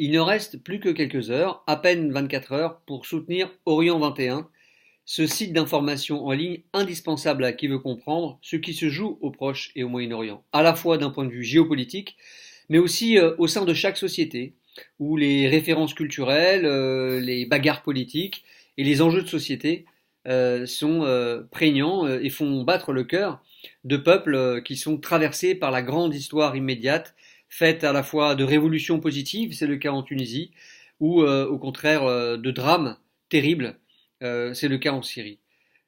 Il ne reste plus que quelques heures, à peine 24 heures, pour soutenir Orient 21, ce site d'information en ligne indispensable à qui veut comprendre ce qui se joue au Proche et au Moyen-Orient, à la fois d'un point de vue géopolitique, mais aussi au sein de chaque société, où les références culturelles, les bagarres politiques et les enjeux de société sont prégnants et font battre le cœur de peuples qui sont traversés par la grande histoire immédiate, faite à la fois de révolutions positives, c'est le cas en Tunisie, ou au contraire de drames terribles, c'est le cas en Syrie.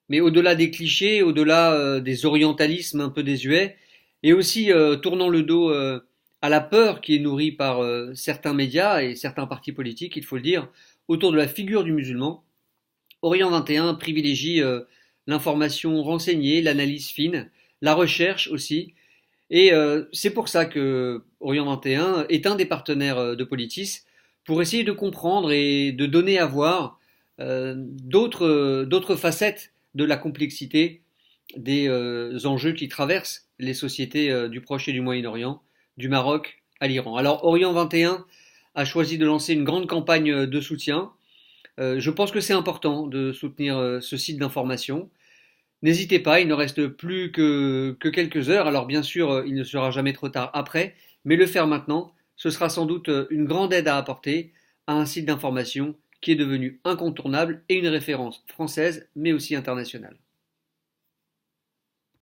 Mais au-delà des clichés, au-delà des orientalismes un peu désuets, et aussi tournant le dos à la peur qui est nourrie par certains médias et certains partis politiques, il faut le dire, autour de la figure du musulman, Orient 21 privilégie l'information renseignée, l'analyse fine, la recherche aussi, et c'est pour ça que Orient 21 est un des partenaires de Politis pour essayer de comprendre et de donner à voir d'autres facettes de la complexité des enjeux qui traversent les sociétés du Proche et du Moyen-Orient, du Maroc à l'Iran. Alors Orient 21 a choisi de lancer une grande campagne de soutien. Je pense que c'est important de soutenir ce site d'information. N'hésitez pas, il ne reste plus que quelques heures. Alors bien sûr, il ne sera jamais trop tard après, mais le faire maintenant, ce sera sans doute une grande aide à apporter à un site d'information qui est devenu incontournable et une référence française, mais aussi internationale.